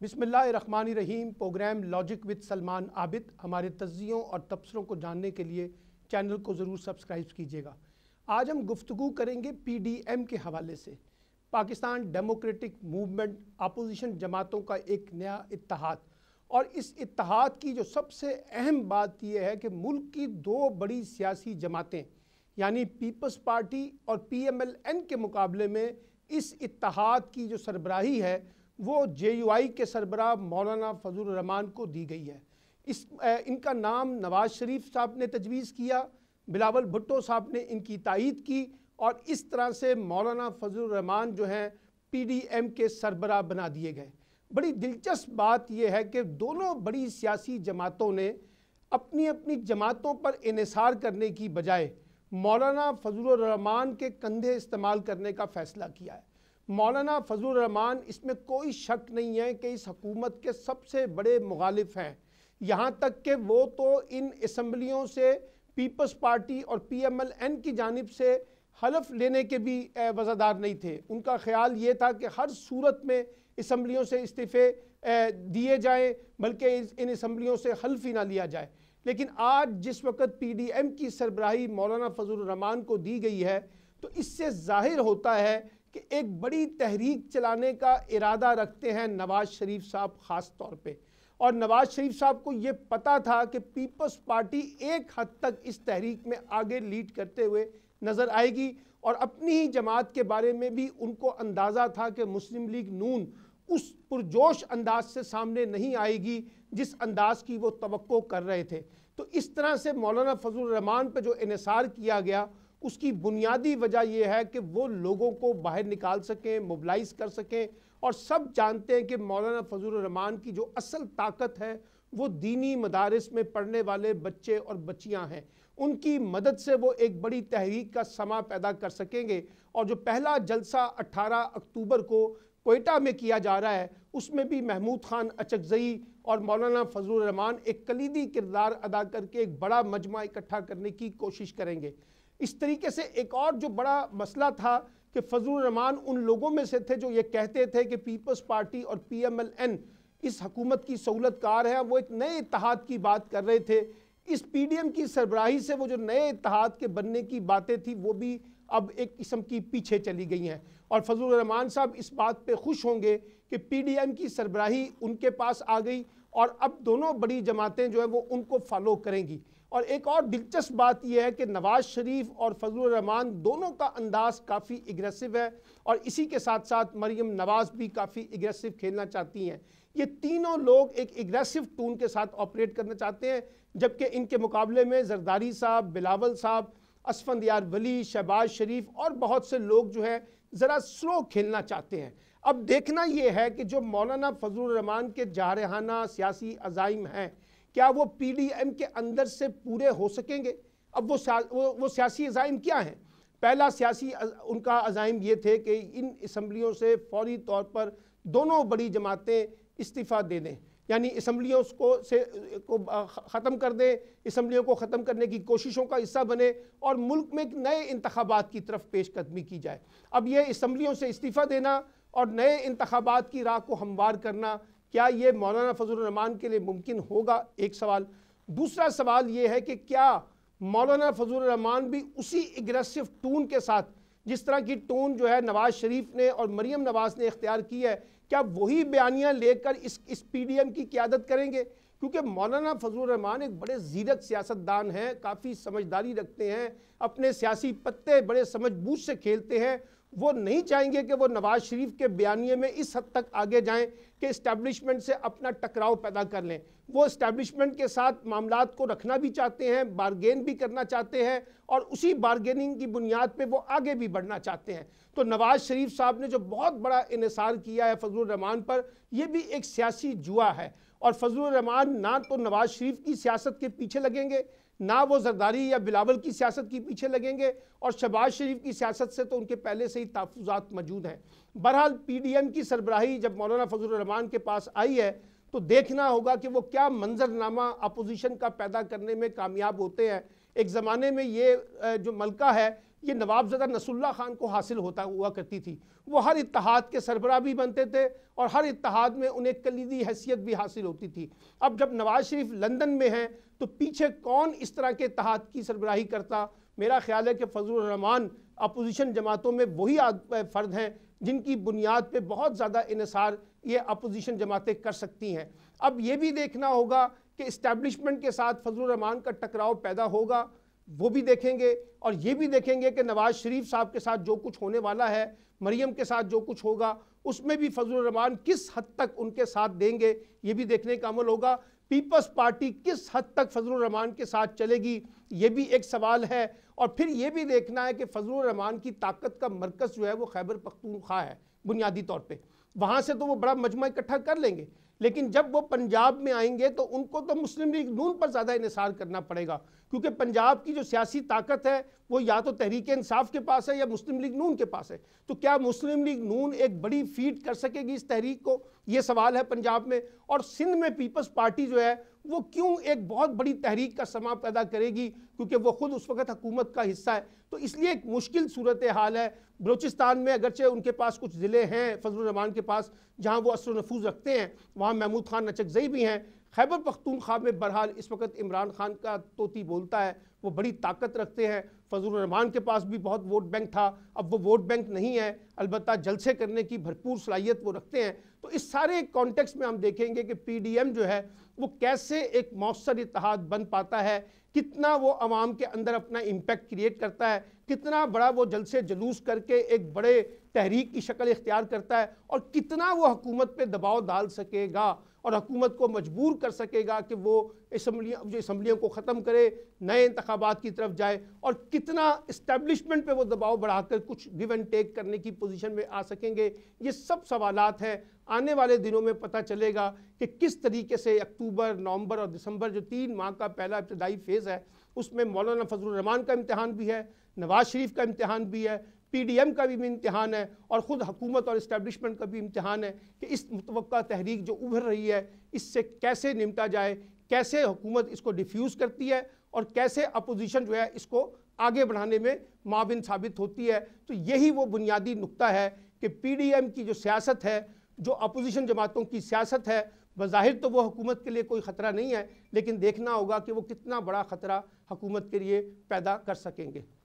बिस्मिल्लाहिर्रहमानिर्रहीम। Program logic with Salman Abid. हमारे तज्ज़ियों और तबसरों को जानने के लिए चैनल को ज़रूर सब्सक्राइब कीजिएगा। आज हम गुफ्तगू करेंगे PDM के हवाले से। पाकिस्तान डेमोक्रेटिक मूवमेंट अपोजिशन जमातों का एक नया इत्तेहाद, और इस इत्तेहाद की जो सबसे अहम बात यह है कि मुल्क की दो बड़ी सियासी जमातें यानी पीपल्स पार्टी और PMLN के मुकाबले में इस इत्तेहाद की जो सरबराही है वो JUI के सरबराह मौलाना फजलुर रहमान को दी गई है। इनका नाम नवाज शरीफ साहब ने तजवीज़ किया, बिलावल भुट्टो साहब ने इनकी तायीद की, और इस तरह से मौलाना फजलुर रहमान जो हैं PDM के सरबराह बना दिए गए। बड़ी दिलचस्प बात यह है कि दोनों बड़ी सियासी जमातों ने अपनी अपनी जमातों पर इन्हिसार करने की बजाय मौलाना फजलुर रहमान के कंधे इस्तेमाल करने का फ़ैसला किया है। मौलाना फजलुर रहमान, इसमें कोई शक नहीं है कि इस हुकूमत के सबसे बड़े मुखालिफ हैं। यहाँ तक कि वो तो इन असम्बलियों से पीपल्स पार्टी और PMLN की जानिब से हलफ लेने के भी वज़ादार नहीं थे। उनका ख्याल ये था कि हर सूरत में असम्बलियों से इस्तीफ़े दिए जाएँ, बल्कि इन असम्बलियों से हल्फ ही ना लिया जाए। लेकिन आज जिस वक्त PDM की सरबराही मौलाना फजलुर रहमान को दी गई है, तो इससे ज़ाहिर होता है कि एक बड़ी तहरीक चलाने का इरादा रखते हैं नवाज शरीफ साहब ख़ास तौर पे। और नवाज शरीफ साहब को ये पता था कि पीपल्स पार्टी एक हद तक इस तहरीक में आगे लीड करते हुए नज़र आएगी, और अपनी ही जमात के बारे में भी उनको अंदाज़ा था कि मुस्लिम लीग नून उस पुरजोश अंदाज से सामने नहीं आएगी जिस अंदाज की वो तवक्को कर रहे थे। तो इस तरह से मौलाना फजलुर रहमान पर जो इन्हिसार किया गया, उसकी बुनियादी वजह यह है कि वो लोगों को बाहर निकाल सकें, मोबिलाइज़ कर सकें। और सब जानते हैं कि मौलाना फजलुर रहमान की जो असल ताकत है वो दीनी मदारिस में पढ़ने वाले बच्चे और बच्चियां हैं। उनकी मदद से वो एक बड़ी तहरीक का समा पैदा कर सकेंगे। और जो पहला जलसा 18 अक्टूबर को कोयटा में किया जा रहा है, उसमें भी महमूद खान अचकज़ई और मौलाना फजलुर रहमान एक कलीदी किरदार अदा करके एक बड़ा मजमा इकट्ठा करने की कोशिश करेंगे। इस तरीके से एक और जो बड़ा मसला था कि फजलुर रहमान उन लोगों में से थे जो ये कहते थे कि पीपल्स पार्टी और PMLN इस हुकूमत की सहूलतकार है। वो एक नए इत्तेहाद की बात कर रहे थे। इस PDM की सरबराही से वो जो नए इत्तेहाद के बनने की बातें थी वो भी अब एक किस्म की पीछे चली गई हैं। और फजलुर रहमान साहब इस बात पे खुश होंगे कि PDM की सरबराही उनके पास आ गई, और अब दोनों बड़ी जमातें जो है वो उनको फॉलो करेंगी। और एक और दिलचस्प बात यह है कि नवाज शरीफ और फजलुर रहमान दोनों का अंदाज़ काफ़ी एग्रेसिव है, और इसी के साथ साथ मरियम नवाज़ भी काफ़ी एग्रेसिव खेलना चाहती हैं। ये तीनों लोग एक एग्रेसिव टून के साथ ऑपरेट करना चाहते हैं, जबकि इनके मुकाबले में जरदारी साहब, बिलावल साहब, असफंदियार वली, शहबाज शरीफ और बहुत से लोग जो है ज़रा स्लो खेलना चाहते हैं। अब देखना यह है कि जो मौलाना फजलुर रहमान के जारहाना सियासी अज़ाइम हैं, क्या वो PDM के अंदर से पूरे हो सकेंगे? अब वो सियासी अज़ाइम क्या हैं? पहला सियासी उनका अज़ाइम ये थे कि इन असम्बलियों से फौरी तौर पर दोनों बड़ी जमातें इस्तीफ़ा दे दें, यानी असम्बलियों को ख़त्म कर दें, असम्बलियों को ख़त्म करने की कोशिशों का हिस्सा बने, और मुल्क में एक नए इंतखाबात की तरफ पेशकदमी की जाए। अब ये असम्बलियों से इस्तीफ़ा देना और नए इंतखाबात की राह को हमवार करना, क्या ये मौलाना फजलुर रहमान के लिए मुमकिन होगा? एक सवाल। दूसरा सवाल ये है कि क्या मौलाना फजलुर रहमान भी उसी एग्रेसिव टून के साथ, जिस तरह की टून जो है नवाज शरीफ ने और मरियम नवाज़ ने इख्तियार की है, क्या वही बयानियाँ लेकर इस PDM की क़यादत करेंगे? क्योंकि मौलाना फजलुर रहमान एक बड़े ज़ीरक सियासतदान हैं, काफ़ी समझदारी रखते हैं, अपने सियासी पत्ते बड़े समझबूझ से खेलते हैं। वो नहीं चाहेंगे कि वो नवाज शरीफ के बयानिए में इस हद तक आगे जाएं कि इस्टेब्लिशमेंट से अपना टकराव पैदा कर लें। वो इस्टेब्लिशमेंट के साथ मामलात को रखना भी चाहते हैं, बारगेन भी करना चाहते हैं, और उसी बारगेनिंग की बुनियाद पे वो आगे भी बढ़ना चाहते हैं। तो नवाज शरीफ साहब ने जो बहुत बड़ा इन्हिसार किया है फजलुर रहमान पर, यह भी एक सियासी जुआ है। और फजलुर रहमान ना तो नवाज शरीफ की सियासत के पीछे लगेंगे, ना वो जरदारी या बिलावल की सियासत के पीछे लगेंगे, और शहबाज शरीफ की सियासत से तो उनके पहले से ही तहफ़्फ़ुज़ात मौजूद हैं। बहरहाल PDM की सरबराही जब मौलाना फजलुर रहमान के पास आई है, तो देखना होगा कि वो क्या मंजरनामा अपोजिशन का पैदा करने में कामयाब होते हैं। एक ज़माने में ये जो मलका है یہ نواب زدہ نصر اللہ خان کو حاصل ہوا کرتی تھی۔ وہ ہر اتحاد کے سربراہ بھی بنتے تھے اور ہر اتحاد میں انہیں کلیدی حیثیت بھی حاصل ہوتی تھی۔ اب جب نواز شریف لندن میں ہیں تو پیچھے کون اس طرح کے اتحاد کی سربراہی کرتا؟ میرا خیال ہے کہ فضل الرحمان اپوزیشن جماعتوں میں وہی فرد ہیں جن کی بنیاد پہ بہت زیادہ انحصار یہ اپوزیشن جماعتیں کر سکتی ہیں۔ اب یہ بھی دیکھنا ہوگا کہ اسٹیبلشمنٹ کے ساتھ فضل الرحمان کا ٹکراؤ پیدا ہوگا، وہ بھی دیکھیں گے، اور یہ بھی دیکھیں گے کہ نواز شریف صاحب کے ساتھ جو کچھ ہونے والا ہے، مریم کے ساتھ جو کچھ ہوگا، اس میں بھی فضل الرحمان کس حد تک ان کے ساتھ دیں گے، یہ بھی دیکھنے کا عمل ہوگا۔ پیپلز پارٹی کس حد تک فضل الرحمان کے ساتھ چلے گی، یہ بھی ایک سوال ہے۔ اور پھر یہ بھی دیکھنا ہے کہ فضل الرحمان کی طاقت کا مرکز جو ہے وہ خیبر پختونخوا ہے بنیادی طور پہ، وہاں سے تو وہ بڑا مجمع اکٹھا کر لیں گے، لیکن جب وہ پنجاب میں آئیں گے تو ان کو تو مسلم لیگ نون پر زیادہ انحصار کرنا پڑے گا، کیونکہ پنجاب کی جو سیاسی طاقت ہے وہ یا تو تحریک انصاف کے پاس ہے یا مسلم لیگ نون کے پاس ہے۔ تو کیا مسلم لیگ نون ایک بڑی فیٹ کر سکے گی اس تحریک کو، یہ سوال ہے پنجاب میں۔ اور سندھ میں پیپلز پارٹی جو ہے وہ کیوں ایک بہت بڑی تحریک کا سماں پیدا کرے گی، کیونکہ وہ خود اس وقت حکومت کا حصہ ہے۔ تو اس لیے ایک مشکل صورتحال ہے۔ بلوچستان میں اگرچہ ان کے پاس کچھ ضلع ہیں فضل الرحمان کے پاس جہاں وہ اثر و نفوذ رکھتے ہیں، وہاں محمود خان نچکزئی بھی ہیں۔ خیبر پختونخوا میں بہرحال اس وقت عمران خان کا طوطی بولتا ہے، وہ بڑی طاقت رکھتے ہیں۔ فضل الرحمان کے پاس بھی بہت ووٹ بینک تھا، اب وہ ووٹ بینک نہیں ہے، البتہ جلسے کرنے کی بھرپور صلاحیت وہ رکھتے ہیں۔ تو اس سارے کانٹیکس میں ہم دیکھیں گے کہ پی ڈی ایم جو ہے وہ کیسے ایک مؤثر اتحاد بن پاتا ہے، کتنا وہ عوام کے اندر اپنا امپیکٹ کریٹ کرتا ہے، کتنا بڑا وہ جلسے جلوس کر کے ایک بڑے تحریک کی شکل اختیار کرتا ہے، اور کتنا وہ حکومت پہ دباؤ ڈال سکے گا اور حکومت کو مجبور کر سکے گا کہ وہ اسمبلیوں کو ختم کرے، نئے انتخابات کی طرف جائے، اور کتنا اسٹیبلشمنٹ پہ وہ دباؤ بڑھا کر کچھ گیو اینڈ ٹیک کرنے کی پوزیشن میں آ سکیں گے۔ یہ سب سوالات ہیں، آنے والے دنوں میں پتہ چلے گا کہ کس طریقے سے اکتوبر، نومبر اور دسمبر جو 3 ماہ کا پہلا ابتدائی فیز ہے، اس میں مولانا فضل الرحمان کا امتحان بھی ہے، نواز شریف کا امتحان بھی ہے، پی ڈی ایم کا بھی امتحان ہے، اور خود حکومت اور اسٹیبلشمنٹ کا بھی امتحان ہے کہ اس متوقع تحریک جو ابھر رہی ہے اس سے کیسے نمٹا جائے، کیسے حکومت اس کو ڈیفیوز کرتی ہے، اور کیسے اپوزیشن جو ہے اس کو آگے بڑھانے میں معاون ثابت ہوتی ہے۔ تو یہی وہ بنیادی نقطہ ہے کہ پی ڈی ایم کی جو سیاست ہے، جو اپوزیشن جماعتوں کی سیاست ہے، بظاہر تو وہ حکومت کے لیے کوئی خطرہ نہیں ہے، لیکن دیکھنا ہوگا کہ وہ کتنا بڑا خطرہ حکومت کے لیے پیدا کر سکیں گے۔